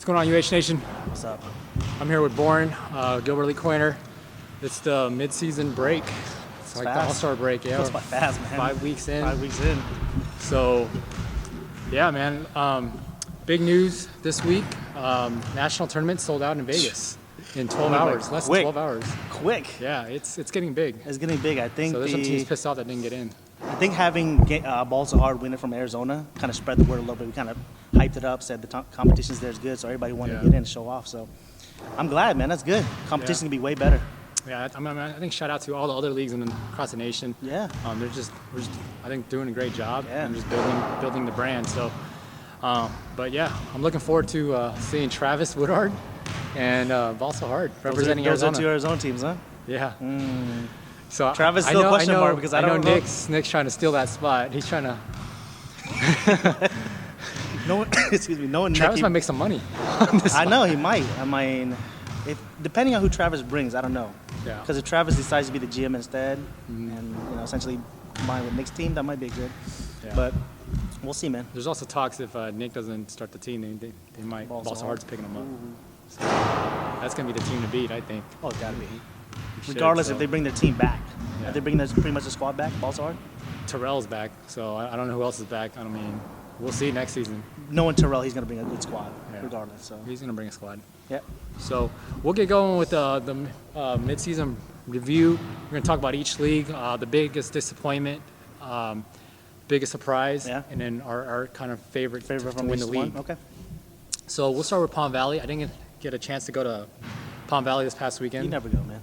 going on, UH Nation? What's up? I'm here with Bourne, Gilbert Lee Coiner. It's the mid-season break. It's like fast. the All-Star break. Yeah, Goes by fast, man. 5 weeks in. 5 weeks in. So, yeah, man. Big news this week. National tournament sold out in Vegas in 12 hours. Less than 12 hours. Quick. Yeah, it's getting big. It's getting big. I think So there's some teams pissed off that didn't get in. I think having Balls So Hard winner from Arizona kind of spread the word a little bit. We kind of hyped it up, said the competition's there is good, so everybody wanted to get in and show off. So I'm glad, man. That's good. Competition can be way better. Yeah, I think shout out to all the other leagues across the nation. Yeah. We're just I think doing a great job and just building the brand. So, but yeah, I'm looking forward to seeing Travis Woodard and Balls So Hard representing Arizona. Those are two Arizona teams, huh? Yeah. So Travis still a question mark because I don't know. Nick's trying to steal that spot. He's trying to. Excuse me. Travis might make some money. I know he might. I mean, depending on who Travis brings, I don't know. Yeah. Because if Travis decides to be the GM instead, and essentially combine with Nick's team, that might be good. Yeah. But we'll see, man. There's also talks if Nick doesn't start the team, they might. Balls So Hard's picking him up. So that's gonna be the team to beat, I think. Oh, it's gotta be. Regardless if they bring their team back. Yeah. If they bring pretty much the squad back, Balls So Hard? Terrell's back, so I don't know who else is back. I mean, we'll see next season. Knowing Terrell, he's going to bring a good squad, regardless. So he's going to bring a squad. Yep. So we'll get going with the mid-season review. We're going to talk about each league, the biggest disappointment, biggest surprise, and then our kind of favorite to win the league. Okay. So we'll start with Palm Valley. I didn't get a chance to go to Palm Valley this past weekend. You never go, man.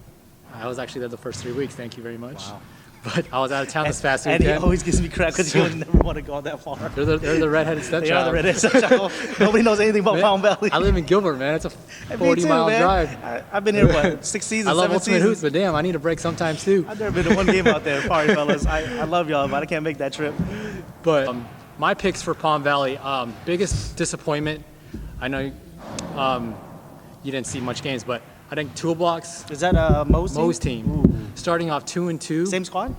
I was actually there the first 3 weeks. Thank you very much. Wow. But I was out of town this past weekend. And he always gives me crap because he would never want to go that far. They're the redheaded stepchild. They are the redheaded stepchild. Nobody knows anything about Palm Valley. I live in Gilbert, man. It's a 40-mile drive. I've been here, 6 seasons, I love 7 Ultimate seasons. Hoops, but damn, I need a break sometimes too. I've never been to one game out there. Sorry, fellas. I love y'all, but I can't make that trip. But my picks for Palm Valley, biggest disappointment, I know you didn't see much games, but I think Tool Blocks. Is that Mo's team? Ooh. Starting off 2-2. Same squad?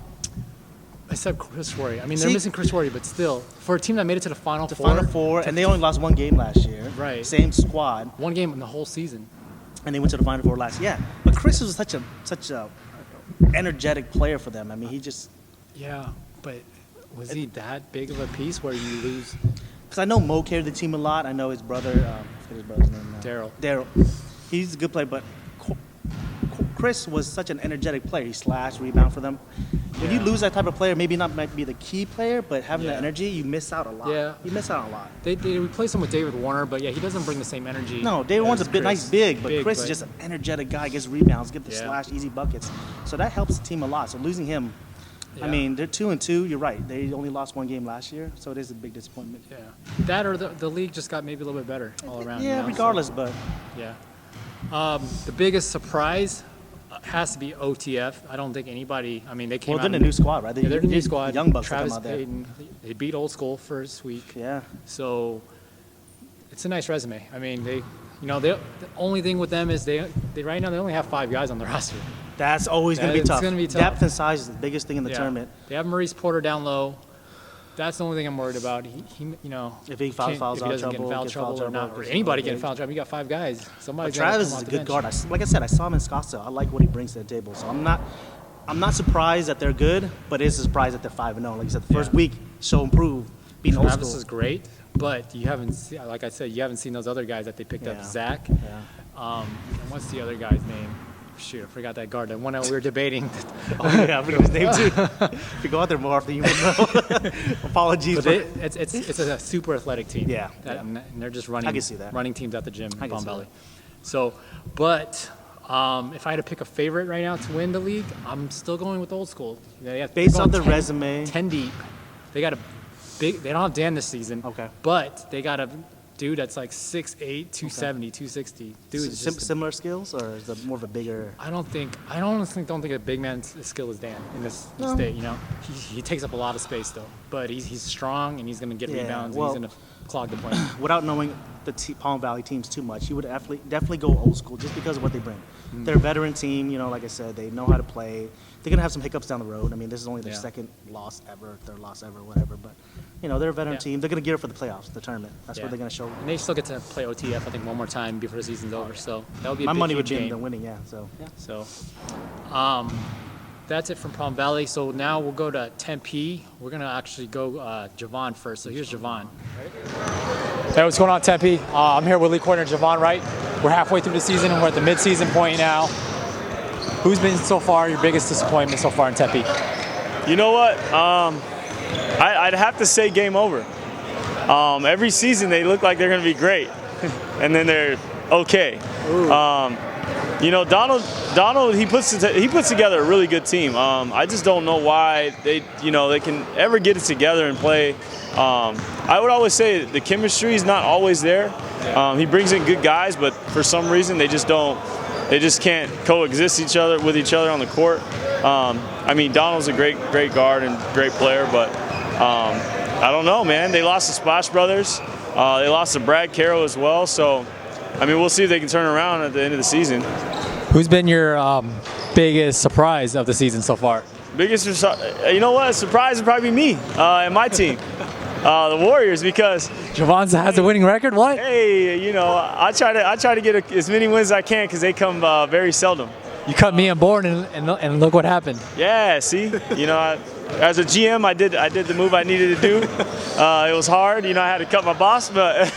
Except Chris Rory. I mean, they're missing Chris Rory, but still, for a team that made it to the Final Four. Final Four, and they only lost one game last year. Right. Same squad. One game in the whole season. And they went to the Final Four last year. Yeah, but Chris was such a energetic player for them. I mean, he just. Yeah, but was he that big of a piece where you lose? Because I know Mo carried the team a lot. I know his brother. I forget his brother's name now. Daryl. He's a good player, but Chris was such an energetic player. He slashed, rebound for them. When you lose that type of player, maybe not might be the key player, but having that energy, you miss out a lot. Yeah. You miss out a lot. They replaced him with David Warner, but yeah, he doesn't bring the same energy. No, David Warner's a bit nice big, but Chris is just an energetic guy, gets rebounds, gets the slash, easy buckets. So that helps the team a lot. So losing him, I mean, they're 2-2. You're right. They only lost one game last year, so it is a big disappointment. Yeah. That or the league just got maybe a little bit better all around. Yeah, regardless, but. Yeah. The biggest surprise has to be OTF. I don't think anybody. I mean, they came out. Well, they're the new squad, right? They're the new squad. Young Bucks Travis come out there. Payton. They beat Old School first week. Yeah. So it's a nice resume. I mean, the only thing with them is they right now they only have 5 guys on the roster. That's always going to be tough. It's going to be tough. Depth and size is the biggest thing in the tournament. They have Maurice Porter down low. That's the only thing I'm worried about. If he fouls out trouble, or anybody getting foul trouble, you got 5 guys. Travis is a good guard. Like I said, I saw him in Scottsdale. I like what he brings to the table. So I'm not surprised that they're good, but it is a surprise that they're 5-0. Like you said, the first week show improve. Being Old School. Travis is great, but you haven't seen, like I said, you haven't seen those other guys that they picked up. Zach. Yeah. And what's the other guy's name? Shoot, I forgot that guard. The one that we were debating. Oh, yeah, I forgot his name too. If you go out there more often, you would know. Apologies. But it's a super athletic team. Yeah. And they're just running. I can see that. Running teams at the gym in Palm Valley. So, but if I had to pick a favorite right now to win the league, I'm still going with Old School. Based on the resume, 10 deep. They got a big. They don't have Dan this season. Okay. But they got a dude that's like 6'8", 270, 260. Dude, is similar skills, or is it more of a bigger? I don't think a big man's skill is Dan in this state. You know, he takes up a lot of space though, but he's strong and he's gonna get rebounds. Well, clog the point. Without knowing the Palm Valley teams too much, you would definitely go old school just because of what they bring. They're a veteran team, you know, like I said, they know how to play. They're going to have some hiccups down the road. I mean, this is only their second loss ever, third loss ever, whatever. But, you know, they're a veteran team. They're going to gear up for the playoffs, the tournament. That's what they're going to show. And they still get to play OTF, I think, one more time before the season's over. So that would be a My big, money would huge be game. them winning, yeah. So, yeah. So, that's it from Palm Valley. So now we'll go to Tempe. We're going to actually go Javon first. So here's Javon. Hey, what's going on, Tempe? I'm here with league coordinator Javon Wright. We're halfway through the season, and we're at the mid-season point now. Who's been so far your biggest disappointment so far in Tempe? You know what? I'd have to say game over. Every season they look like they're going to be great, and then they're okay. You know, Donald, he puts together a really good team. I just don't know why they can ever get it together and play. I would always say the chemistry is not always there. He brings in good guys, but for some reason they just can't coexist with each other on the court. I mean, Donald's a great guard and great player, but I don't know, man. They lost to Splash Brothers. They lost to Brad Carroll as well. So, I mean, we'll see if they can turn around at the end of the season. Who's been your biggest surprise of the season so far? You know what? Surprise would probably be me and my team, the Warriors, because Javon has a winning record. What? Hey, you know, I try to get as many wins as I can because they come very seldom. You cut me on board, and look what happened. Yeah, see, you know, as a GM, I did the move I needed to do. It was hard, you know, I had to cut my boss, but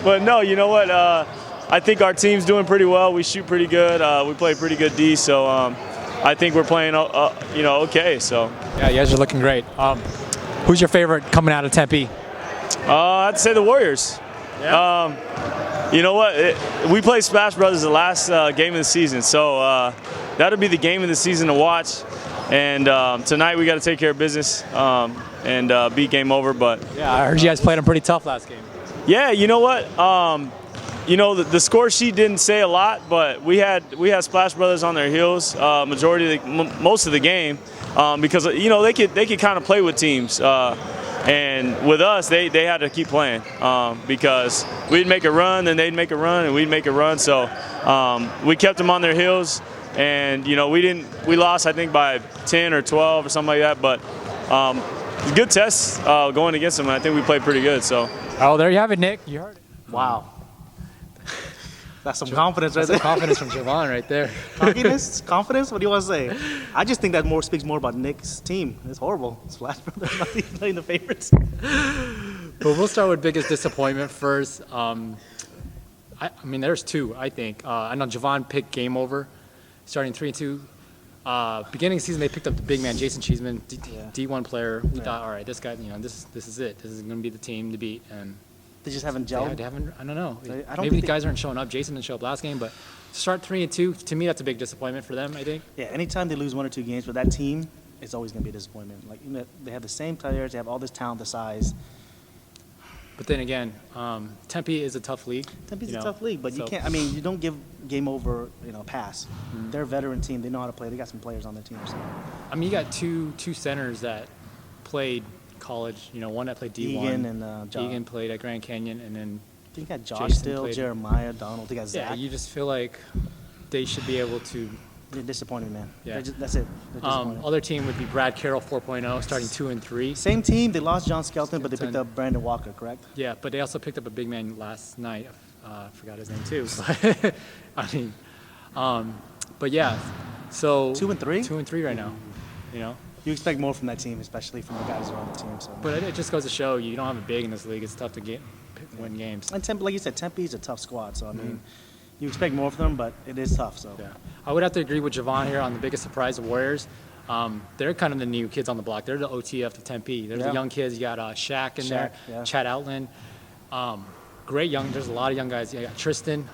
but no, you know what? I think our team's doing pretty well. We shoot pretty good. We play pretty good D, so I think we're playing, you know, okay. So yeah, you guys are looking great. Who's your favorite coming out of Tempe? I'd say the Warriors. Yeah. You know what? We played Splash Brothers the last game of the season, so that'll be the game of the season to watch. And tonight we got to take care of business and beat game over. But yeah, I heard you guys played them pretty tough last game. Yeah, you know what? You know, the score sheet didn't say a lot, but we had Splash Brothers on their heels most of the game because you know they could kind of play with teams. And with us, they had to keep playing because we'd make a run, then they'd make a run, and we'd make a run. So we kept them on their heels, and you know we lost I think by 10 or 12 or something like that. But good tests going against them, and I think we played pretty good. So. Oh, there you have it, Nick. You heard it. Wow. That's some confidence right there. That's some confidence from Javon right there. Confidence? What do you want to say? I just think that speaks more about Nick's team. It's horrible. Splash Brothers not even playing the favorites. But we'll start with biggest disappointment first. I mean, there's two, I think. I know Javon picked game over, starting 3-2. Beginning of the season, they picked up the big man, Jason Cheeseman, D1 player. We thought, all right, this guy, you know, this is it. This is going to be the team to beat. And they just haven't gelled. They haven't. I don't know. Maybe the guys aren't showing up. Jason didn't show up last game, but to start 3-2, to me, that's a big disappointment for them, I think. Yeah, anytime they lose 1 or 2 games, but that team, it's always going to be a disappointment. Like, you know, they have the same players, they have all this talent, the size. But then again, Tempe is a tough league. Tempe's a tough league, but you can't. I mean, you don't give game over, you know, pass. Mm-hmm. They're a veteran team. They know how to play. They got some players on their team. So. I mean, you got two centers that played college. You know, one that played D1. Egan and Egan played at Grand Canyon, and then I think you got Josh Jason still, played. Jeremiah, Donald. They got Zach. Yeah, you just feel like they should be able to. They're disappointing, man. Yeah. That's it. Other team would be Brad Carroll 4.0, starting 2 and 3. Same team. They lost John Skelton, but they picked up Brandon Walker, correct? Yeah, but they also picked up a big man last night. I forgot his name too. I mean, but yeah. So 2 and 3. 2 and 3 right now. You know. You expect more from that team, especially from the guys who are on the team. So. But it just goes to show you don't have a big in this league. It's tough to win games. And Tempe, like you said, Tempe is a tough squad. So I mean. You expect more from them, but it is tough. So yeah, I would have to agree with Javon here on the biggest surprise of Warriors. They're kind of the new kids on the block. They're the OTF of Tempe. They're the young kids. You got Shaq in there, Chad Outland. Great young. There's a lot of young guys. You got Tristan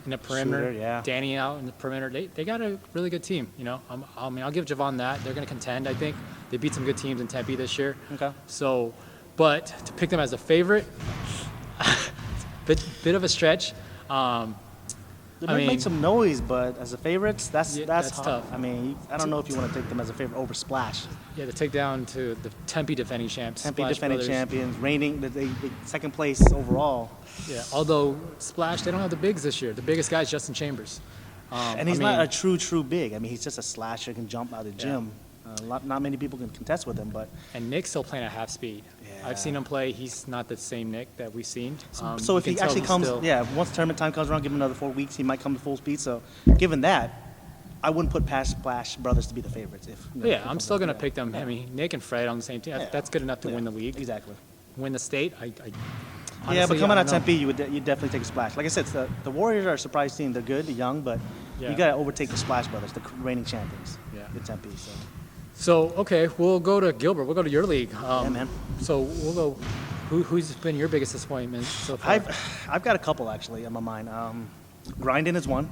in the perimeter. Shooter, Danny out in the perimeter. They got a really good team. You know, I mean, I'll give Javon that. They're going to contend. I think they beat some good teams in Tempe this year. Okay. So, but to pick them as a favorite, bit of a stretch. They made some noise, but as a favorites, that's hard. tough. I mean, I don't know if you want to take them as a favorite over Splash. Yeah, to take down to the Tempe defending champs. Tempe Splash defending Brothers. champions, reigning the second place overall. Yeah, although Splash, they don't have the bigs this year. The biggest guy is Justin Chambers. And he's not a true big. I mean, he's just a slasher, can jump out of the gym. Not many people can contest with him, but. And Nick's still playing at half speed. Yeah. I've seen him play. He's not the same Nick that we've seen. So if you he can tell actually he's comes, still- once tournament time comes around, give him another 4 weeks, he might come to full speed. So given that, I wouldn't put past Splash Brothers to be the favorites. I'm still going to pick them. I mean, Nick and Fred on the same team. Yeah. That's good enough to win the league. Exactly. Win the state. But Honestly, coming I out don't know. Tempe, you definitely take a Splash. Like I said, the Warriors are a surprise team. They're good, they're young, but you got to overtake the Splash Brothers, the reigning champions. The Tempe. So, okay, we'll go to Gilbert. We'll go to your league. Yeah, man. So we'll go. Who's been your biggest disappointment so far? I've got a couple actually in my mind. Grinding is 1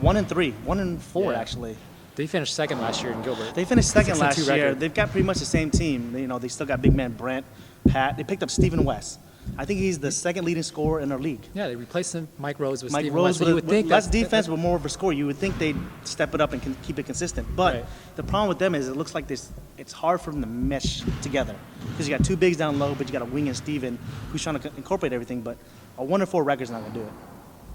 and 3, 1 and 4 Yeah. actually. They finished second last year in Gilbert. They finished second 6-2 last year. record. They've got pretty much the same team. You know, they still got big man Brent, Pat. They picked up Stephen West. I think he's the second leading scorer in our league. Yeah, they replaced him, Mike Rose with Mike Stephen Rose West. So you would think less that's- defense, but more of a score. You would think they'd step it up and keep it consistent. But Right. the problem with them is it looks like it's hard for them to mesh together because you got 2 bigs down low, but you got a wing and Steven who's trying to incorporate everything. But a 1 and 4 record's not going to do it.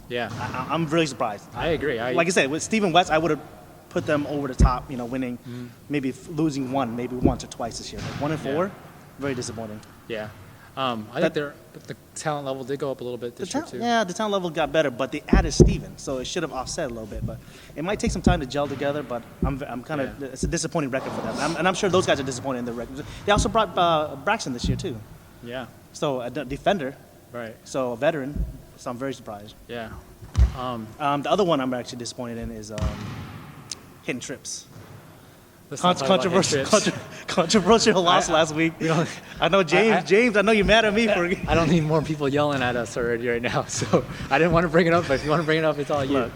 Yeah, I'm really surprised. I agree. Like I said, with Stephen West, I would have put them over the top, winning, maybe losing maybe once or twice this year. But 1 and 4, very disappointing. Yeah. I think the talent level did go up a little bit this year, too. Yeah, the talent level got better, but they added Steven, so it should have offset a little bit. But it might take some time to gel together, but I'm kind of it's a disappointing record for them. And I'm sure those guys are disappointed in their record. They also brought Braxton this year, too. Yeah, So a defender, right. so a veteran, so I'm very surprised. Yeah. The other one I'm actually disappointed in is hitting trips. Let's not talk about hit trips. Controversial loss last week. I know James. I know you're mad at me for. I don't need more people yelling at us already right now, so I didn't want to bring it up, but if you want to bring it up, it's all you.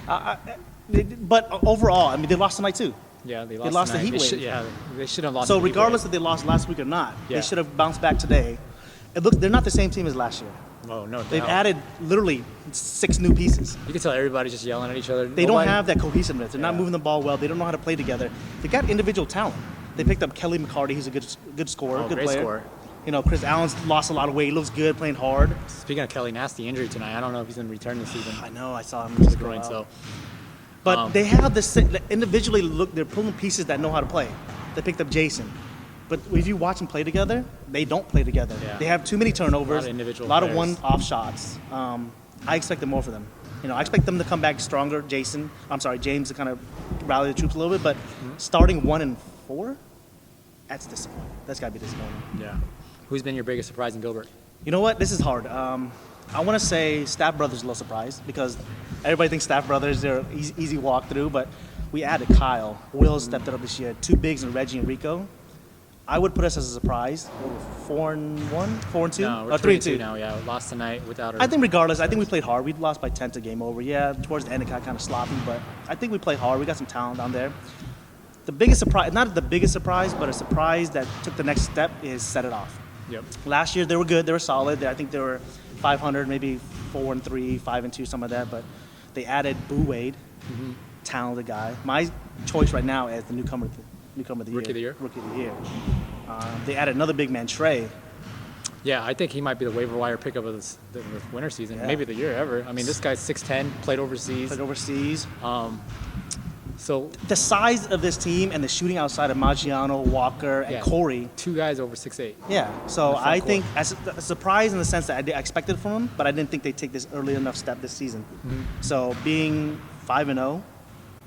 But overall, I mean, they lost tonight too. Yeah, they lost the tonight. heat wave. They should have lost So the heat regardless wave. if they lost last week or not, Yeah. they should have bounced back today. They're not the same team as last year. Oh, no They've doubt. added literally 6 new pieces. You can tell everybody's just yelling at each other. They don't have that cohesiveness. They're not Yeah. moving the ball well. They don't know how to play together. They got individual talent. They picked up Kelly McCarty, who's a good scorer, good great player. scorer. Chris Allen's lost a lot of weight. He looks good, playing hard. Speaking of Kelly, nasty injury tonight. I don't know if he's going to return this season. I know. I saw him. Just go groin, out. so. But they have this individually look. They're pulling pieces that know how to play. They picked up Jason, but if you watch them play together, they don't play together. Yeah. They have too many turnovers, A lot of individual a lot of players. one-off shots. I expected more for them. I expect them to come back stronger. James to kind of rally the troops a little bit. But starting 1 and 4, that's disappointing. That's got to be disappointing. Yeah. Who's been your biggest surprise in Gilbert? You know what? This is hard. I want to say Staff Brothers is a little surprised because everybody thinks Staff Brothers, they're easy walk through, but we added Kyle. Will stepped it up this year. 2 bigs in Reggie and Rico. I would put us as a surprise. 4-1, 4-2, No, we're 3-2 now. Yeah, lost tonight without her. I think regardless, I think we played hard. We lost by 10 to game over. Yeah, towards the end it got kind of sloppy, but I think we played hard. We got some talent down there. The biggest surprise, not the biggest surprise, but a surprise that took the next step is Set It Off. Yep. Last year they were good. They were solid. I think they were 500, maybe 4-3, 5-2, some of that. But they added Boo Wade, talented guy. My choice right now is the newcomer of the Rookie of the year? Rookie of the year. They added another big man, Trey. Yeah, I think he might be the waiver wire pickup of the winter season, Yeah. maybe the year ever. I mean, this guy's 6'10", played overseas. So The size of this team and the shooting outside of Maggiano, Walker, and Yeah. Corey. 2 guys over 6'8". Yeah, so front I court. think as a surprise in the sense that I expected from them, but I didn't think they'd take this early enough step this season. So being 5-0,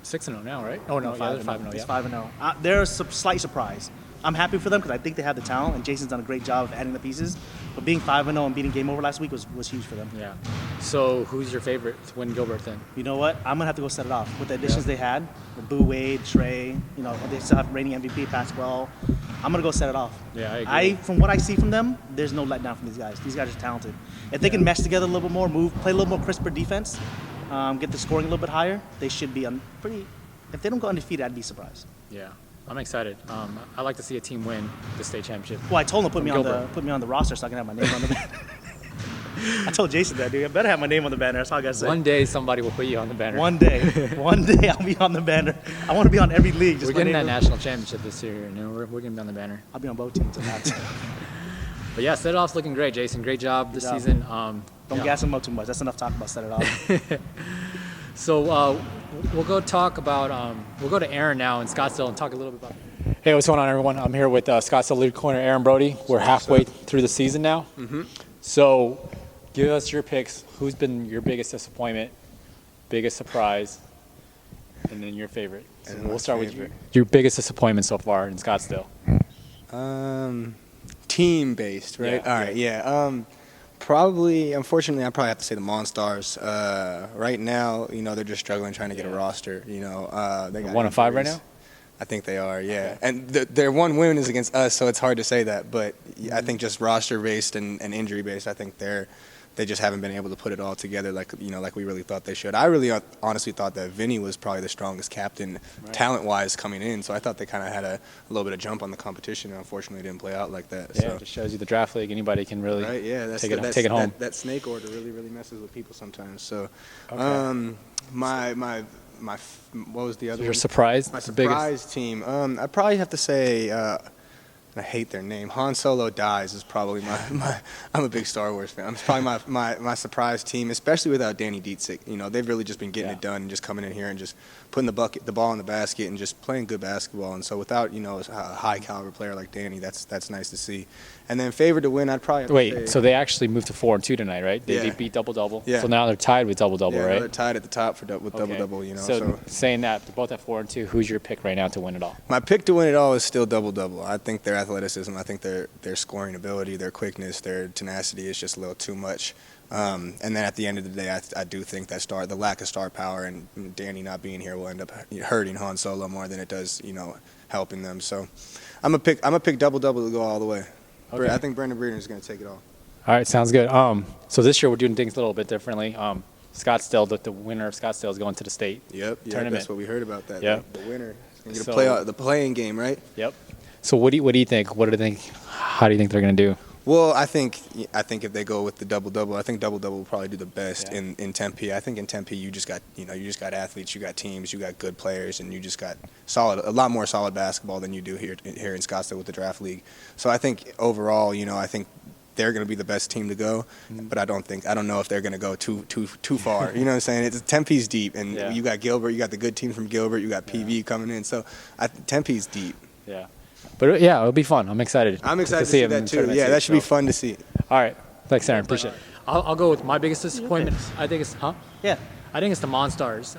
6-0 now, right? Oh, no, yeah, they're 5-0, It's yeah. 5-0. They're a slight surprise. I'm happy for them because I think they have the talent, and Jason's done a great job of adding the pieces. But being 5-0 and beating game over last week was huge for them. Yeah. So who's your favorite to win Gilbert then? You know what? I'm gonna have to go set it off with the additions they had. With Boo Wade, Trey. They still have reigning MVP Pasquale. I'm gonna go set it off. Yeah, I agree. From what I see from them, there's no letdown from these guys. These guys are talented. If they can mesh together a little bit more, play a little more crisper defense, get the scoring a little bit higher, they should be pretty. If they don't go undefeated, I'd be surprised. Yeah. I'm excited. I like to see a team win the state championship. Well, I told them to put me From Gilbert. on the roster so I can have my name on the. I told Jason that, dude. I better have my name on the banner. That's all I got to say. One day somebody will put you on the banner. One day. One day I'll be on the banner. I want to be on every league. We're getting that national championship this year. We're going to be on the banner. I'll be on both teams. But yeah, set it off's looking great, Jason. Great job this season. Don't gas him up too much. That's enough talk about set it off. So we'll go talk about, we'll go to Aaron now in Scottsdale and talk a little bit about. Hey, what's going on, everyone? I'm here with Scottsdale lead corner Aaron Brody. We're halfway through the season now. Mm-hmm. So give us your picks. Who's been your biggest disappointment, biggest surprise, and then your favorite? So we'll start with your biggest disappointment so far in Scottsdale. Team-based, right? Yeah. All right, yeah. Probably, unfortunately, I probably have to say the Monstars. Right now, they're just struggling trying to get a roster. They got 1-5 right now? I think they are, yeah. And their one win is against us, so it's hard to say that. But I think just roster-based and injury-based, I think they just haven't been able to put it all together like we really thought they should. I really honestly thought that Vinny was probably the strongest captain talent-wise coming in, so I thought they kind of had a little bit of jump on the competition, and unfortunately it didn't play out like that. Yeah, so. It just shows you the draft league. Anybody can really take it home. That snake order really messes with people sometimes. So, Okay. what was the other? Your surprise? My surprise team. I probably have to say. I hate their name. Han Solo Dies is probably my I'm a big Star Wars fan. It's probably my surprise team, especially without Danny Dietzig. They've really just been getting it done and just coming in here and just putting the ball in the basket and just playing good basketball. And so without, a high caliber player like Danny, that's nice to see. And then favored to win, I'd probably have to say, so they actually moved to 4-2 tonight, right? They beat double-double. Yeah. So now they're tied with double-double, yeah, right? they're tied at the top with double-double, So saying that, they're both at 4-2, who's your pick right now to win it all? My pick to win it all is still double-double. I think their athleticism, I think their scoring ability, their quickness, their tenacity is just a little too much. And then at the end of the day, I do think that the lack of star power and Danny not being here will end up hurting Han Solo more than it does, helping them. So I'm a pick double-double to go all the way. Okay. I think Brandon Breeden is going to take it all. All right, sounds good. So this year we're doing things a little bit differently. Scottsdale, the winner of Scottsdale is going to the state tournament. That's what we heard about that. Yeah. The winner is going to get the playing game, right? Yep. So what do you think? How do you think they're going to do? Well, I think if they go with the double-double, I think double-double will probably do the best in Tempe. I think in Tempe you just got athletes, you got teams, you got good players, and you just got a lot more solid basketball than you do here in Scottsdale with the draft league. So I think overall, I think they're going to be the best team to go, but I don't know if they're going to go too far. You know what I'm saying? Tempe's deep, and you got Gilbert, you got the good team from Gilbert, you got PV coming in, so Tempe's deep. Yeah. But yeah, it'll be fun. I'm excited. I'm excited to see that too. Yeah, that should be fun to see. All right. Thanks, Aaron. Appreciate it. I'll go with my biggest disappointment. I think it's Yeah. I think it's the Monstars.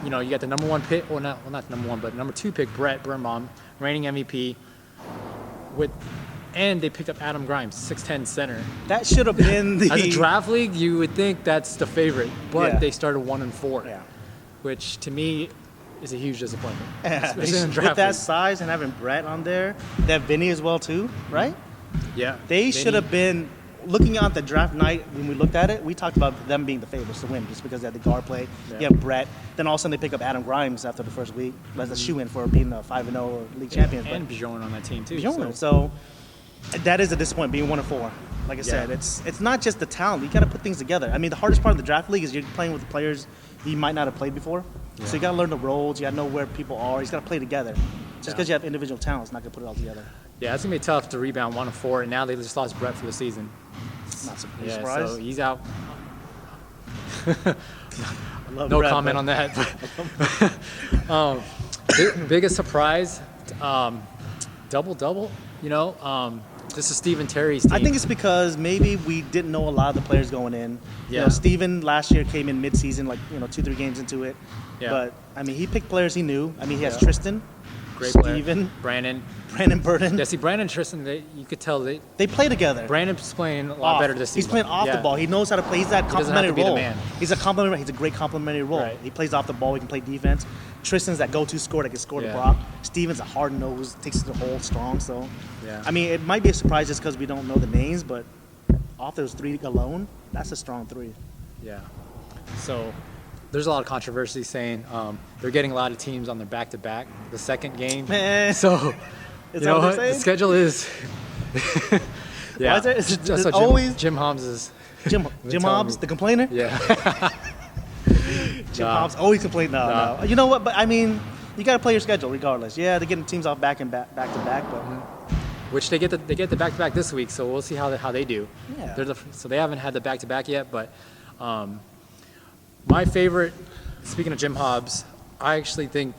You got the number one pick, not the number one, but number 2 pick, Brett Birnbaum, reigning MVP. And they picked up Adam Grimes, 6'10" center. That should have been the. As a draft league, you would think that's the favorite, but they started 1-4, which to me is a huge disappointment. Especially in the draft with that league. size and having Brett on there, that Vinny as well too, right? Yeah. They should have been looking at the draft night when we looked at it. We talked about them being the favorites to win just because they had the guard play. You have Brett. Then all of a sudden they pick up Adam Grimes after the first week. That's a shoe-in for being the 5-0 league champions. And Bjorn on that team too. So that is a disappointment being 1-4. Like I said, it's not just the talent. You got to put things together. I mean, the hardest part of the draft league is you're playing with the players you might not have played before. Yeah. So you got to learn the roles. You got to know where people are. You got to play together. Just because you have individual talent is not going to put it all together. Yeah, it's going to be tough to rebound 1-4, and now they just lost Brett for the season. Not surprised. Yeah, so he's out. No Brett, comment on that. Biggest surprise, double-double, this is Stephen Terry's team. I think it's because maybe we didn't know a lot of the players going in. Yeah. Steven last year came in mid-season, 2-3 games into it. Yeah. But, he picked players he knew. He has Tristan, great Steven, player. Brandon Burton. Yeah, see, Brandon and Tristan, you could tell they play together. Brandon's playing a lot better this season. He's playing off the ball. He knows how to play. He's that complementary role. He's a great complementary role. Right. He plays off the ball. He can play defense. Tristan's that go-to scorer that can score the block. Steven's a hard-nosed, takes it to the hole strong. So, it might be a surprise just because we don't know the names, but off those 3 alone, that's a strong 3. Yeah. So there's a lot of controversy saying they're getting a lot of teams on their back-to-back, the second game. So, the schedule is... That's just always Jim Holmes is... Jim Hobbs, the complainer? Yeah. Jim Hobbs always complains. No. You know what? But I mean, you got to play your schedule regardless. Yeah, they're getting teams off back to back, but Which they get the back-to-back this week, so we'll see how they do. Yeah. So they haven't had the back-to-back yet, but my favorite, speaking of Jim Hobbs, I actually think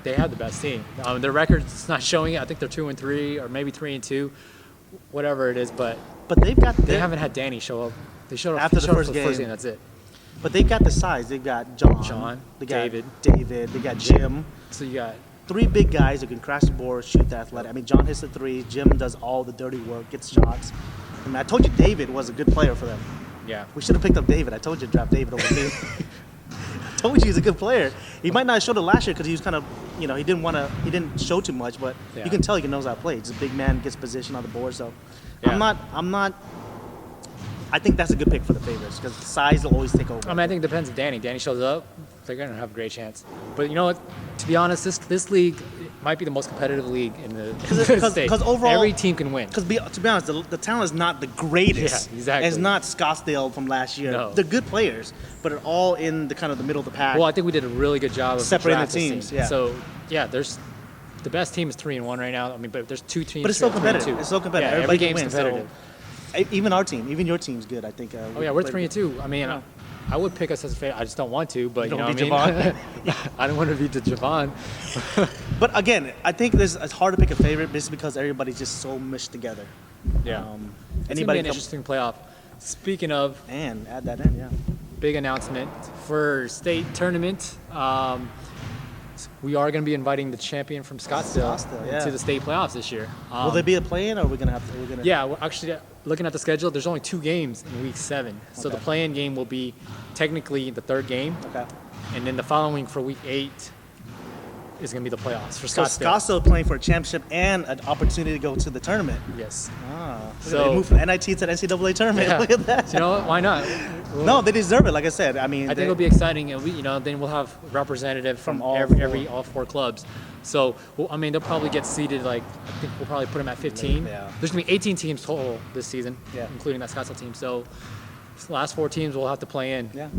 they have the best team. Their record's not showing it. I think they're 2-3 or maybe 3-2, whatever it is. But they haven't had Danny show up. They showed up after the first for game. the first game. That's it. But they've got the size. They've got John, they got David, they got Jim. So you got 3 big guys who can crash the board, shoot the athletic. I mean, John hits the 3. Jim does all the dirty work, gets shots. I mean, I told you David was a good player for them. Yeah. We should have picked up David. I told you to draft David over me. I told you he's a good player. He might not have showed it last year because he was kind of, he didn't show too much, but you can tell he knows how to play. He's a big man, gets position on the board. So I think that's a good pick for the favorites because size will always take over. I mean, I think it depends if Danny shows up. They're going to have a great chance. But you know what? To be honest, this league might be the most competitive league in the state. Because overall, every team can win. Because to be honest, the talent is not the greatest. Yeah, exactly. It's not Scottsdale from last year. No. They're good players, but they're all in the middle of the pack. Well, I think we did a really good job of separating the drafting teams. Team. Yeah. So there's the best team is 3-1 right now. I mean, but there's 2 teams. But it's so competitive. It's so competitive. Yeah, Everybody every game's can win, competitive. So, even our team, even your team's good. I think. We're 3-2. I mean, I would pick us as a favorite. I just don't want to. But you know what I mean? I don't want to beat the Javon. But again, I think it's hard to pick a favorite just because everybody's just so meshed together. Yeah. It's gonna be an interesting playoff. Speaking of, and add that in, yeah. Big announcement for state tournament. We are going to be inviting the champion from Scottsdale to the state playoffs this year. Will there be a play-in, or are we going to have to? Yeah, we're actually looking at the schedule. There's only 2 games in week 7, so the play-in game will be technically the 3rd game. Okay. And then the following for week 8 is going to be the playoffs for Scottsdale. So Scottsdale playing for a championship and an opportunity to go to the tournament. Yes. So they moved from NIT to the NCAA tournament. Yeah. Look at that. So you know what? Why not? No, they deserve it. Like I said, I mean, I think it'll be exciting, and then we'll have representatives from all 4 clubs. So they'll probably get seeded. I think we'll probably put them at 15. Yeah. There's gonna be 18 teams total this season, including that Scottsdale team. So the last 4 teams will have to play in, to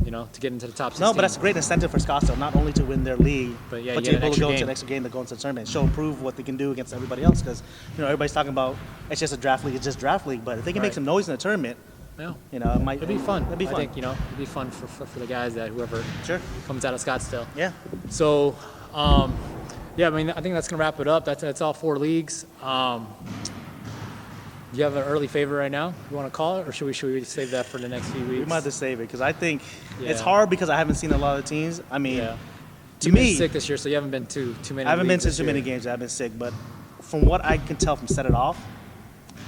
get into the top 16. No, but that's a great incentive for Scottsdale, not only to win their league, but to be able to go to the next game to go into the tournament, prove what they can do against everybody else. Because everybody's talking about it's just a draft league, it's just draft league. But if they can make some noise in the tournament, it might. It'd be fun. It'd be fun. I think it'd be fun for the guys that whoever comes out of Scottsdale. Yeah. So, I think that's gonna wrap it up. That's all 4 leagues. You have an early favorite right now? You want to call it, or should we save that for the next few weeks? We might have to save it because I think it's hard because I haven't seen a lot of teams. I mean, to me, sick this year, so you haven't been too many. I haven't been to too many games. I've been sick, but from what I can tell from Set It Off,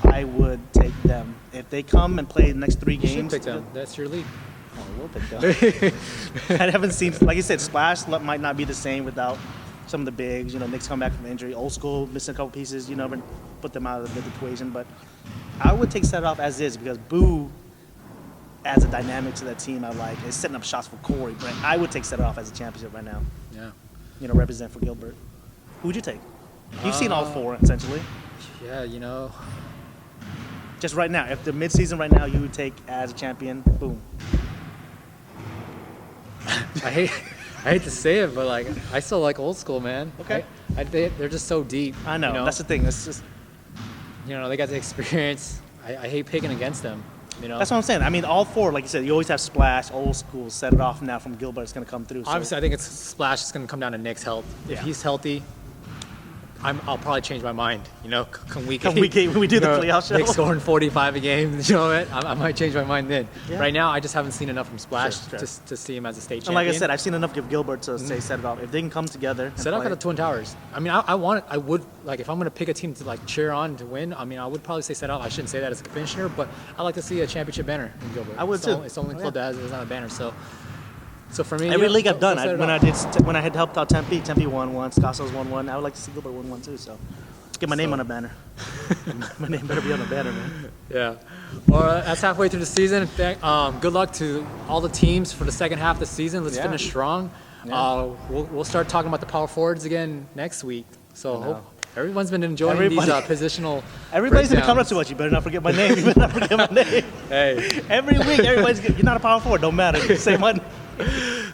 I would take them if they come and play the next 3 games. You should pick them. That's your league. Oh, we'll pick them. I haven't seen, like you said, Splash might not be the same without some of the bigs. Nick's come back from injury. Old School missing a couple pieces. Never put them out of the equation, but I would take Set It Off as is because Boo adds a dynamic to that team I like. It's setting up shots for Corey, but I would take Set It Off as a championship right now. Yeah. Represent for Gilbert. Who would you take? You've seen all 4 essentially. Yeah, Just right now, if the midseason right now you would take as a champion, boom. I hate to say it, but I still like Old School, man. Okay. They're just so deep. I know. That's the thing. It's just they got the experience. I hate picking against them. That's what I'm saying. I mean, all 4, like you said, you always have Splash, Old School, Set It Off now from Gilbert. It's going to come through. So. Obviously, I think it's Splash. It's going to come down to Nick's health. If he's healthy, I'll probably change my mind. Come week 8 when we do the playoff show. Nick scoring 45 a game. I might change my mind then. Yeah. Right now, I just haven't seen enough from Splash to see him as a state champion. And like I said, I've seen enough of Gilbert to say Set It Off. If they can come together, Set Off at the Twin Towers. I mean, I would if I'm going to pick a team to cheer on to win. I mean, I would probably say Set Off. I shouldn't say that as a commissioner, but I like to see a championship banner in Gilbert. I would too. It's the only club that has not a banner. So for me, every league I've done, when I had helped out Tempe won one, Scottsdale's won one. I would like to see Gilbert win one too. So get my name on a banner. My name better be on a banner, man. Yeah. Well, that's halfway through the season. Good luck to all the teams for the second half of the season. Let's finish strong. Yeah. We'll start talking about the power forwards again next week. So hope everyone's been enjoying these positional. Everybody's gonna come up to us. You better not forget my name. You better not forget my name. Hey. Every week, everybody's you're not a power forward. Don't matter. Same one.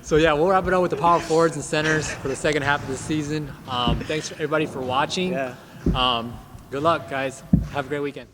So yeah, we'll wrap it up with the power forwards and centers for the second half of the season. Thanks everybody for watching. Yeah. Good luck, guys. Have a great weekend.